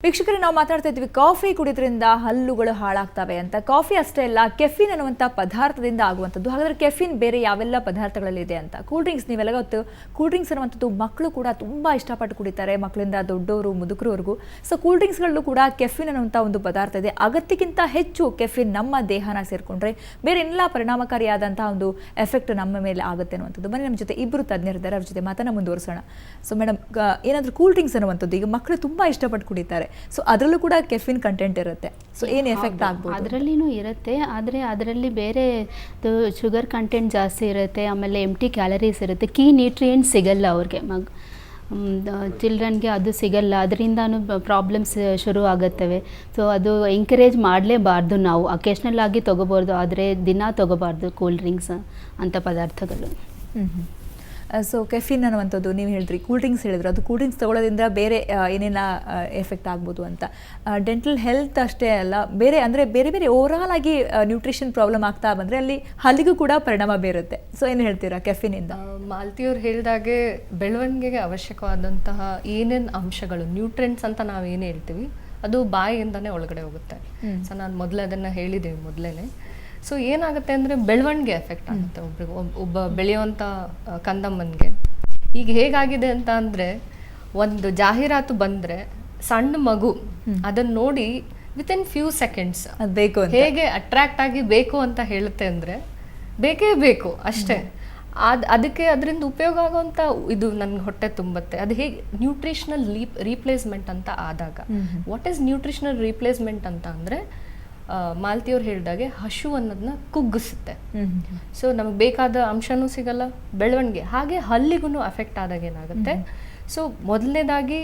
ವೀಕ್ಷಕರೇ, ನಾವು ಮಾತಾಡ್ತಾ ಇದ್ವಿ ಕಾಫಿ ಕುಡಿದ್ರಿಂದ ಹಲ್ಲುಗಳು ಹಾಳಾಗ್ತವೆ ಅಂತ. ಕಾಫಿ ಅಷ್ಟೇ ಅಲ್ಲ, ಕೆಫಿನ್ ಅನ್ನುವಂಥ ಪದಾರ್ಥದಿಂದ ಆಗುವಂಥದ್ದು. ಹಾಗಾದ್ರೆ ಕೆಫಿನ್ ಬೇರೆ ಯಾವೆಲ್ಲ ಪದಾರ್ಥಗಳಲ್ಲಿ ಇದೆ ಅಂತ. ಕೂಲ್ ಡ್ರಿಂಕ್ಸ್, ನೀವೆಲ್ಲ ಗೊತ್ತು, ಕೂಲ್ ಡ್ರಿಂಕ್ಸ್ ಅನ್ನುವಂಥದ್ದು ಮಕ್ಕಳು ಕೂಡ ತುಂಬ ಇಷ್ಟಪಟ್ಟು ಕುಡಿತಾರೆ, ಮಕ್ಕಳಿಂದ ದೊಡ್ಡವರು ಮುದುಕರವರೆಗೂ. ಸೊ ಕೂಲ್ ಡ್ರಿಂಕ್ಸ್ಗಳಲ್ಲೂ ಕೂಡ ಕೆಫಿನ್ ಅನ್ನುವಂಥ ಒಂದು ಪದಾರ್ಥ ಇದೆ. ಅಗತ್ಯಕ್ಕಿಂತ ಹೆಚ್ಚು ಕೆಫಿನ್ ನಮ್ಮ ದೇಹನ ಸೇರಿಕೊಂಡ್ರೆ ಬೇರೆ ಎಲ್ಲ ಪರಿಣಾಮಕಾರಿಯಾದಂತಹ ಒಂದು ಎಫೆಕ್ಟ್ ನಮ್ಮ ಮೇಲೆ ಆಗುತ್ತೆ ಅನ್ನುವಂಥದ್ದು. ಬನ್ನಿ, ನಮ್ಮ ಜೊತೆ ಇಬ್ಬರು ತಜ್ಞರಿದ್ದಾರೆ, ಅವ್ರ ಜೊತೆ ಮಾತನ್ನ ಮುಂದುವರಿಸೋಣ. ಸೊ ಮೇಡಮ್, ಏನಾದರೂ ಕೂಲ್ ಡ್ರಿಂಕ್ಸ್ ಅನ್ನುವಂಥದ್ದು ಈಗ ಮಕ್ಕಳು ತುಂಬ ಇಷ್ಟಪಟ್ಟು ಕುಡಿತಾರೆ, ಸೊ ಅದರಲ್ಲೂ ಕೂಡ ಕೆಫಿನ್ ಕಂಟೆಂಟ್ ಇರುತ್ತೆ. ಸೊ ಏನು ಎಫೆಕ್ಟ್ ಆಗ್ಬೋದು? ಅದರಲ್ಲಿನೂ ಇರುತ್ತೆ, ಆದರೆ ಅದರಲ್ಲಿ ಬೇರೆ ಶುಗರ್ ಕಂಟೆಂಟ್ ಜಾಸ್ತಿ ಇರುತ್ತೆ, ಆಮೇಲೆ ಎಂಟಿ ಕ್ಯಾಲರೀಸ್ ಇರುತ್ತೆ, ಕೀ ನ್ಯೂಟ್ರಿಯೆಂಟ್ ಸಿಗಲ್ಲ ಅವ್ರಿಗೆ. ಚಿಲ್ಡ್ರನ್ಗೆ ಅದು ಸಿಗಲ್ಲ, ಅದರಿಂದನೂ ಪ್ರಾಬ್ಲಮ್ಸ್ ಶುರು ಆಗುತ್ತವೆ. ಸೊ ಅದು ಎಂಕರೇಜ್ ಮಾಡಲೇಬಾರ್ದು. ನಾವು ಅಕೇಶ್ನಲ್ ಆಗಿ ತೊಗೋಬಾರ್ದು, ಆದರೆ ದಿನ ತೊಗೋಬಾರ್ದು ಕೂಲ್ ಡ್ರಿಂಕ್ಸ್ ಅಂಥ ಪದಾರ್ಥಗಳು. ಸೊ ಕೆಫಿನ್ ಅನ್ನುವಂಥದ್ದು ನೀವು ಹೇಳಿದ್ರಿ, ಕೂಲ್ ಡ್ರಿಂಕ್ಸ್ ಹೇಳಿದ್ರು, ಅದು ಕೂಲ್ ಡ್ರಿಂಕ್ಸ್ ತೊಗೊಳ್ಳೋದ್ರಿಂದ ಬೇರೆ ಏನೇನ ಎಫೆಕ್ಟ್ ಆಗ್ಬೋದು ಅಂತ. ಡೆಂಟಲ್ ಹೆಲ್ತ್ ಅಷ್ಟೇ ಅಲ್ಲ, ಬೇರೆ ಅಂದರೆ ಬೇರೆ ಬೇರೆ ಓವರಾಲ್ ಆಗಿ ನ್ಯೂಟ್ರಿಷನ್ ಪ್ರಾಬ್ಲಮ್ ಆಗ್ತಾ ಬಂದರೆ ಅಲ್ಲಿ ಹಲ್ಲಿಗೂ ಕೂಡ ಪರಿಣಾಮ ಬೀರುತ್ತೆ. ಸೊ ಏನು ಹೇಳ್ತೀರಾ ಕೆಫಿನಿಂದ? ಮಾಲತಿಯವ್ರು ಹೇಳಿದಾಗೆ ಬೆಳವಣಿಗೆಗೆ ಅವಶ್ಯಕವಾದಂತಹ ಏನೇನು ಅಂಶಗಳು, ನ್ಯೂಟ್ರಿಯೆಂಟ್ಸ್ ಅಂತ ನಾವೇನು ಹೇಳ್ತೀವಿ, ಅದು ಬಾಯಿಯಿಂದನೇ ಒಳಗಡೆ ಹೋಗುತ್ತೆ. ಸೊ ನಾನು ಮೊದಲೇ ಅದನ್ನು ಹೇಳಿದ್ದೇವೆ ಮೊದಲೇ. ಸೊ ಏನಾಗುತ್ತೆ ಅಂದರೆ ಬೆಳವಣಿಗೆ ಎಫೆಕ್ಟ್ ಆಗುತ್ತೆ ಒಬ್ರಿಗೆ, ಒಬ್ಬ ಬೆಳೆಯುವಂಥ ಕಂದಮ್ಮನಿಗೆ. ಈಗ ಹೇಗಾಗಿದೆ ಅಂತ ಅಂದರೆ, ಒಂದು ಜಾಹೀರಾತು ಬಂದರೆ ಸಣ್ಣ ಮಗು ಅದನ್ನು ನೋಡಿ ವಿತಿನ್ ಫ್ಯೂ ಸೆಕೆಂಡ್ಸ್ ಬೇಕು ಹೇಗೆ ಅಟ್ರಾಕ್ಟ್ ಆಗಿ ಬೇಕು ಅಂತ ಹೇಳುತ್ತೆ ಅಂದರೆ ಬೇಕೇ ಬೇಕು ಅಷ್ಟೇ. ಅದಕ್ಕೆ ಅದರಿಂದ ಉಪಯೋಗ ಆಗುವಂಥ ಇದು ನನಗೆ ಹೊಟ್ಟೆ ತುಂಬುತ್ತೆ. ಅದು ಹೇಗೆ ನ್ಯೂಟ್ರಿಷನಲ್ ರೀಪ್ಲೇಸ್ಮೆಂಟ್ ಅಂತ ಆದಾಗ, ವಾಟ್ ಈಸ್ ನ್ಯೂಟ್ರಿಷನಲ್ ರೀಪ್ಲೇಸ್ಮೆಂಟ್ ಅಂತ ಅಂದರೆ, ಮಾಲತಿಯವ್ರು ಹೇಳಿದಾಗೆ ಹಶು ಅನ್ನೋದನ್ನ ಕುಗ್ಗಿಸುತ್ತೆ. ಸೊ ನಮಗೆ ಬೇಕಾದ ಅಂಶನೂ ಸಿಗಲ್ಲ, ಬೆಳವಣಿಗೆ. ಹಾಗೆ ಹಲ್ಲಿಗೂ ಅಫೆಕ್ಟ್ ಆದಾಗ ಏನಾಗುತ್ತೆ, ಸೊ ಮೊದಲನೇದಾಗಿ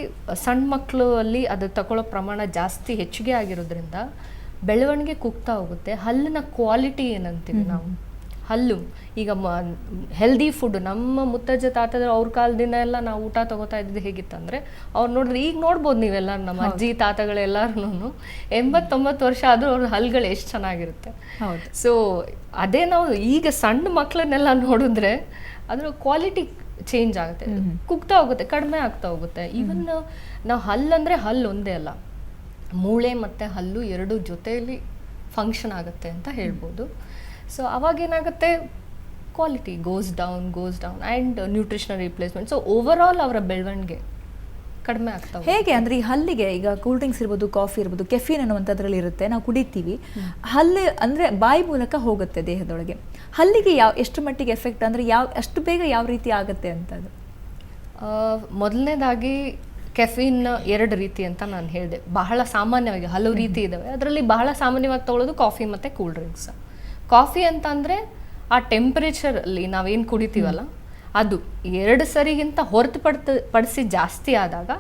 ಸಣ್ಣ ಮಕ್ಕಳು ಅಲ್ಲಿ ಅದು ತಗೊಳ್ಳೋ ಪ್ರಮಾಣ ಜಾಸ್ತಿ ಹೆಚ್ಚಿಗೆ ಆಗಿರೋದ್ರಿಂದ ಬೆಳವಣಿಗೆ ಕುಗ್ತಾ ಹೋಗುತ್ತೆ. ಹಲ್ಲಿನ ಕ್ವಾಲಿಟಿ ಏನಂತೀವಿ ನಾವು, ಹಲ್ಲು ಈಗ ಹೆಲ್ದಿ ಫುಡ್ ನಮ್ಮ ಮುತ್ತಜ್ಜ ತಾತದ ಅವ್ರ ಕಾಲದಿಂದ ಎಲ್ಲ ನಾವು ಊಟ ತಗೋತಾ ಇದ್ದಿದ್ದು ಹೇಗಿತ್ತಂದರೆ, ಅವ್ರು ನೋಡಿದ್ರೆ ಈಗ ನೋಡ್ಬೋದು ನೀವೆಲ್ಲ, ನಮ್ಮ ಅಜ್ಜಿ ತಾತಗಳೆಲ್ಲರೂ 80-90 ವರ್ಷ ಆದರೂ ಅವ್ರ ಹಲ್ಗಳು ಎಷ್ಟು ಚೆನ್ನಾಗಿರುತ್ತೆ. ಸೊ ಅದೇ ನಾವು ಈಗ ಸಣ್ಣ ಮಕ್ಕಳನ್ನೆಲ್ಲ ನೋಡಿದ್ರೆ ಅದರ ಕ್ವಾಲಿಟಿ ಚೇಂಜ್ ಆಗುತ್ತೆ, ಕುಗ್ತಾ ಹೋಗುತ್ತೆ, ಕಡಿಮೆ ಆಗ್ತಾ ಹೋಗುತ್ತೆ. ಈವನ್ ನಾವು ಹಲ್ಲಂದರೆ ಹಲ್ಲು ಒಂದೇ ಅಲ್ಲ, ಮೂಳೆ ಮತ್ತು ಹಲ್ಲು ಎರಡು ಜೊತೆಯಲ್ಲಿ ಫಂಕ್ಷನ್ ಆಗುತ್ತೆ ಅಂತ ಹೇಳ್ಬೋದು. ಸೊ ಅವಾಗೇನಾಗುತ್ತೆ, quality goes down and nutritional replacement. So over all ಅವರ ಬೆಳವಣಿಗೆ ಕಡಿಮೆ ಆಗ್ತಾ. ಹೇಗೆ ಅಂದರೆ ಈ ಹಲ್ಲಿಗೆ ಈಗ ಕೂಲ್ ಡ್ರಿಂಕ್ಸ್ ಇರ್ಬೋದು, ಕಾಫಿ ಇರ್ಬೋದು, ಕೆಫಿನ್ ಅನ್ನುವಂಥದ್ರಲ್ಲಿ ಇರುತ್ತೆ, ನಾವು ಕುಡಿತೀವಿ. ಹಲ್ಲು ಅಂದರೆ ಬಾಯಿ ಮೂಲಕ ಹೋಗುತ್ತೆ ದೇಹದೊಳಗೆ. ಹಲ್ಲಿಗೆ ಎಷ್ಟು ಮಟ್ಟಿಗೆ ಎಫೆಕ್ಟ್ ಅಂದರೆ ಅಷ್ಟು ಬೇಗ ಯಾವ ರೀತಿ ಆಗುತ್ತೆ ಅಂತದ್ದು? ಮೊದಲನೇದಾಗಿ ಕೆಫಿನ್ 2 ರೀತಿ ಅಂತ ನಾನು ಹೇಳಿದೆ. ಬಹಳ ಸಾಮಾನ್ಯವಾಗಿ ಹಲವು ರೀತಿ ಇದ್ದಾವೆ, ಅದರಲ್ಲಿ ಬಹಳ ಸಾಮಾನ್ಯವಾಗಿ ತಗೊಳ್ಳೋದು ಕಾಫಿ ಮತ್ತು ಕೂಲ್ ಡ್ರಿಂಕ್ಸ್. ಕಾಫಿ ಅಂತ ಅಂದರೆ ಆ ಟೆಂಪರೇಚರಲ್ಲಿ ನಾವೇನು ಕುಡಿತೀವಲ್ಲ ಅದು 2 ಸರಿಗಿಂತ ಹೊರತುಪಡಿಸಿ ಜಾಸ್ತಿ ಆದಾಗ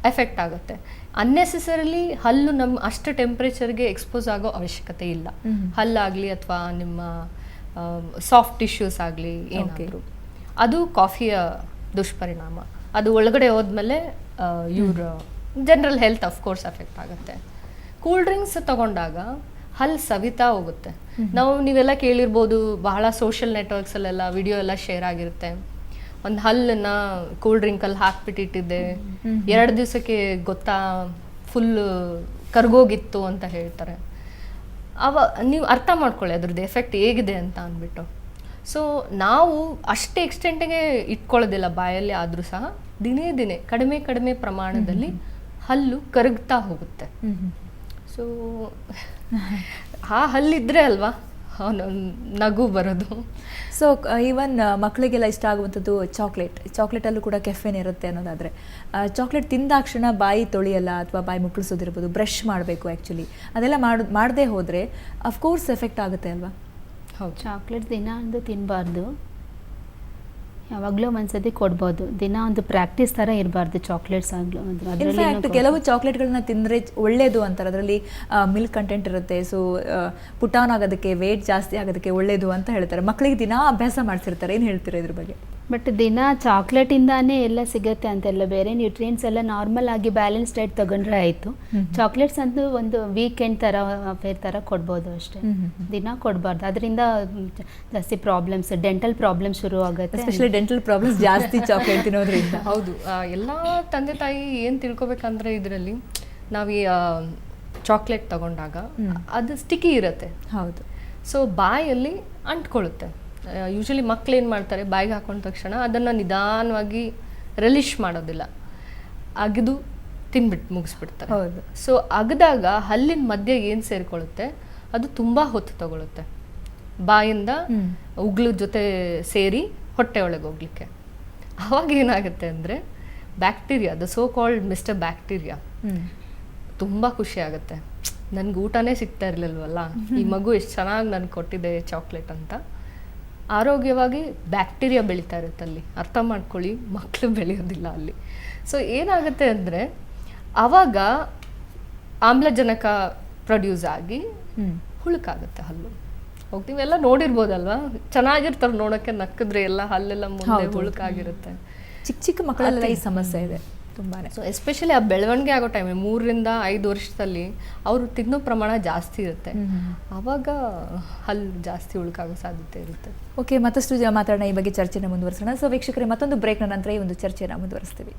ಎಫೆಕ್ಟ್ ಆಗುತ್ತೆ. ಅನ್ನೆಸೆಸರಿಲಿ ಹಲ್ಲು ನಮ್ಮ ಅಷ್ಟು ಟೆಂಪರೇಚರ್ಗೆ ಎಕ್ಸ್ಪೋಸ್ ಆಗೋ ಅವಶ್ಯಕತೆ ಇಲ್ಲ. ಹಲ್ಲಾಗಲಿ ಅಥವಾ ನಿಮ್ಮ ಸಾಫ್ಟ್ ಟಿಶ್ಯೂಸ್ ಆಗಲಿ ಏನಾದರೂ, ಅದು ಕಾಫಿಯ ದುಷ್ಪರಿಣಾಮ. ಅದು ಒಳಗಡೆ ಹೋದ್ಮೇಲೆ ಇವ್ರ ಜನರಲ್ ಹೆಲ್ತ್ ಅಫ್ಕೋರ್ಸ್ ಎಫೆಕ್ಟ್ ಆಗುತ್ತೆ. ಕೂಲ್ ಡ್ರಿಂಕ್ಸ್ ತಗೊಂಡಾಗ ಹಲ್ಲು ಸವಿತಾ ಹೋಗುತ್ತೆ. ನೀವೆಲ್ಲ ಕೇಳಿರ್ಬೋದು, ಬಹಳ ಸೋಷಿಯಲ್ ನೆಟ್ವರ್ಕ್ಸಲ್ಲೆಲ್ಲ ವಿಡಿಯೋ ಎಲ್ಲ ಶೇರ್ ಆಗಿರುತ್ತೆ. ಒಂದು ಹಲ್ಲನ್ನ ಕೂಲ್ ಡ್ರಿಂಕಲ್ಲಿ ಹಾಕ್ಬಿಟ್ಟಿಟ್ಟಿದ್ದೆ, 2 ದಿವಸಕ್ಕೆ ಗೊತ್ತಾ ಫುಲ್ ಕರ್ಗೋಗಿತ್ತು ಅಂತ ಹೇಳ್ತಾರೆ. ನೀವು ಅರ್ಥ ಮಾಡ್ಕೊಳ್ಳಿ ಅದ್ರದ್ದು ಎಫೆಕ್ಟ್ ಹೇಗಿದೆ ಅಂತ ಅಂದ್ಬಿಟ್ಟು. ಸೊ ನಾವು ಅಷ್ಟೇ ಎಕ್ಸ್ಟೆಂಟಿಗೆ ಇಟ್ಕೊಳ್ಳೋದಿಲ್ಲ ಬಾಯಲ್ಲಿ, ಆದರೂ ಸಹ ದಿನೇ ಕಡಿಮೆ ಪ್ರಮಾಣದಲ್ಲಿ ಹಲ್ಲು ಕರಗ್ತಾ ಹೋಗುತ್ತೆ. ಸೊ ಆ ಹಲ್ಲಿದ್ರೆ ಅಲ್ವಾ ನಗು ಬರೋದು. ಸೊ ಈವನ್ ಮಕ್ಕಳಿಗೆಲ್ಲ ಇಷ್ಟ ಆಗುವಂಥದ್ದು ಚಾಕ್ಲೇಟಲ್ಲೂ ಕೂಡ ಕೆಫೆನ್ ಇರುತ್ತೆ ಅನ್ನೋದಾದರೆ, ಚಾಕ್ಲೇಟ್ ತಿಂದಾಕ್ಷಣ ಬಾಯಿ ತೊಳೆಯಲ್ಲ ಅಥವಾ ಬಾಯಿ ಮುಕ್ಕಳಿಸೋದಿರ್ಬೋದು, ಬ್ರಷ್ ಮಾಡಬೇಕು. ಆ್ಯಕ್ಚುಲಿ ಅದೆಲ್ಲ ಮಾಡದೇ ಹೋದರೆ ಅಫ್ಕೋರ್ಸ್ ಎಫೆಕ್ಟ್ ಆಗುತ್ತೆ ಅಲ್ವಾ? ಹೌದು, ಚಾಕ್ಲೇಟ್ ದಿನ ಒಂದು ತಿನ್ನಬಾರ್ದು, ಯಾವಾಗಲೂ ಒಂದ್ಸತಿ ಕೊಡ್ಬೋದು. ದಿನ ಒಂದು ಪ್ರಾಕ್ಟೀಸ್ ಥರ ಇರಬಾರ್ದು ಚಾಕ್ಲೇಟ್ಸ್ ಆಗಲು. ಇನ್ಫ್ಯಾಕ್ಟ್ ಕೆಲವು ಚಾಕ್ಲೇಟ್ಗಳನ್ನ ತಿಂದರೆ ಒಳ್ಳೆಯದು ಅಂತಾರೆ, ಅದರಲ್ಲಿ ಮಿಲ್ಕ್ ಕಂಟೆಂಟ್ ಇರುತ್ತೆ. ಸೊ ಪುಟಾನ್ ಆಗೋದಕ್ಕೆ, ವೇಟ್ ಜಾಸ್ತಿ ಆಗೋದಕ್ಕೆ ಒಳ್ಳೆಯದು ಅಂತ ಹೇಳ್ತಾರೆ. ಮಕ್ಕಳಿಗೆ ದಿನ ಅಭ್ಯಾಸ ಮಾಡಿಸಿರ್ತಾರೆ. ಏನು ಹೇಳ್ತೀರಾ ಇದ್ರ ಬಗ್ಗೆ? ಬಟ್ ದಿನ ಚಾಕ್ಲೇಟಿಂದಾನೇ ಎಲ್ಲ ಸಿಗುತ್ತೆ ಅಂತೆಲ್ಲ, ಬೇರೆ ನ್ಯೂಟ್ರಿಯೆಂಟ್ಸ್ ಎಲ್ಲ ನಾರ್ಮಲ್ ಆಗಿ ಬ್ಯಾಲೆನ್ಸ್ ಡಯಟ್ ತಗೊಂಡ್ರೆ ಆಯಿತು. ಚಾಕ್ಲೇಟ್ಸ್ ಅಂತೂ ಒಂದು ವೀಕೆಂಡ್ ಥರ ಅಫೇರ್ ಥರ ಕೊಡ್ಬೋದು ಅಷ್ಟೇ, ದಿನ ಕೊಡಬಾರ್ದು. ಅದರಿಂದ ಜಾಸ್ತಿ ಪ್ರಾಬ್ಲಮ್ಸ್, ಡೆಂಟಲ್ ಪ್ರಾಬ್ಲಮ್ಸ್ ಶುರು ಆಗುತ್ತೆ. ಎಸ್ಪೆಷಲಿ ಡೆಂಟಲ್ ಪ್ರಾಬ್ಲಮ್ಸ್ ಜಾಸ್ತಿ ಚಾಕ್ಲೇಟ್ ತಿನ್ನೋದ್ರಿಂದ. ಹೌದು, ಎಲ್ಲ ತಂದೆ ತಾಯಿ ಏನು ತಿಳ್ಕೊಬೇಕಂದ್ರೆ ಇದರಲ್ಲಿ ನಾವು ಈ ಚಾಕ್ಲೇಟ್ ತಗೊಂಡಾಗ ಅದು ಸ್ಟಿಕ್ಕಿ ಇರುತ್ತೆ. ಹೌದು. ಸೊ ಬಾಯಲ್ಲಿ ಅಂಟ್ಕೊಳ್ಳುತ್ತೆ. ಯೂಶಲಿ ಮಕ್ಳು ಏನು ಮಾಡ್ತಾರೆ, ಬಾಯಿಗೆ ಹಾಕೊಂಡ ತಕ್ಷಣ ಅದನ್ನು ನಿಧಾನವಾಗಿ ರಿಲಿಶ್ ಮಾಡೋದಿಲ್ಲ, ಅಗಿದು ತಿನ್ಬಿಟ್ಟು ಮುಗಿಸ್ಬಿಡ್ತಾರೆ. ಹೌದು. ಸೊ ಅಗದಾಗ ಹಲ್ಲಿನ ಮಧ್ಯೆ ಏನು ಸೇರಿಕೊಳ್ಳುತ್ತೆ ಅದು ತುಂಬ ಹೊತ್ತು ತಗೊಳುತ್ತೆ, ಬಾಯಿಂದ ಉಗ್ಲ ಜೊತೆ ಸೇರಿ ಹೊಟ್ಟೆ ಒಳಗೆ ಹೋಗ್ಲಿಕ್ಕೆ. ಅವಾಗ ಏನಾಗುತ್ತೆ ಅಂದರೆ bacteria, the so called mister bacteria, ತುಂಬ ಖುಷಿ ಆಗುತ್ತೆ. ನನ್ಗೆ ಊಟನೇ ಸಿಗ್ತಾ ಇರಲಿಲ್ವಲ್ಲ, ಈ ಮಗು ಎಷ್ಟು ಚೆನ್ನಾಗಿ ನನಗೆ ಕೊಟ್ಟಿದೆ ಚಾಕ್ಲೇಟ್ ಅಂತ. ಆರೋಗ್ಯವಾಗಿ ಬ್ಯಾಕ್ಟೀರಿಯಾ ಬೆಳೀತಾ ಇರುತ್ತೆ ಅಲ್ಲಿ, ಅರ್ಥ ಮಾಡ್ಕೊಳ್ಳಿ, ಮಕ್ಕಳು ಬೆಳೆಯೋದಿಲ್ಲ ಅಲ್ಲಿ. ಸೊ ಏನಾಗುತ್ತೆ ಅಂದರೆ ಆವಾಗ ಆಮ್ಲಜನಕ ಪ್ರೊಡ್ಯೂಸ್ ಆಗಿ ಹುಳುಕಾಗುತ್ತೆ ಹಲ್ಲು. ನೀವೆಲ್ಲ ನೋಡಿರ್ಬೋದಲ್ವಾ, ಚೆನ್ನಾಗಿರ್ತಾರೆ ನೋಡೋಕ್ಕೆ, ನಕ್ಕಿದ್ರೆ ಎಲ್ಲ ಹಲ್ಲೆಲ್ಲ ಮುಂದೆ ಹುಳುಕಾಗಿರುತ್ತೆ. ಚಿಕ್ಕ ಚಿಕ್ಕ ಮಕ್ಕಳೆಲ್ಲ ಈ ಸಮಸ್ಯೆ ಇದೆ ತುಂಬಾನೇ. ಸೊ ಎಸ್ಪೆಷಲಿ ಆ ಬೆಳವಣಿಗೆ ಆಗೋ ಟೈಮ್ 3 ರಿಂದ 5 ವರ್ಷದಲ್ಲಿ ಅವರು ತಿನ್ನೋ ಪ್ರಮಾಣ ಜಾಸ್ತಿ ಇರುತ್ತೆ, ಆವಾಗ ಹಲ್ಲು ಜಾಸ್ತಿ ಉಳುಕಾಗೋ ಸಾಧ್ಯತೆ ಇರುತ್ತೆ. ಓಕೆ, ಮತ್ತಷ್ಟು ಮಾತಾಡೋಣ ಈ ಬಗ್ಗೆ, ಚರ್ಚೆನ ಮುಂದುವರಿಸೋಣ. ಸೊ ವೀಕ್ಷಕರೇ, ಮತ್ತೊಂದು ಬ್ರೇಕ್ನ ನಂತರ ಈ ಒಂದು ಚರ್ಚೆನ ಮುಂದುವರಿಸ್ತೀವಿ.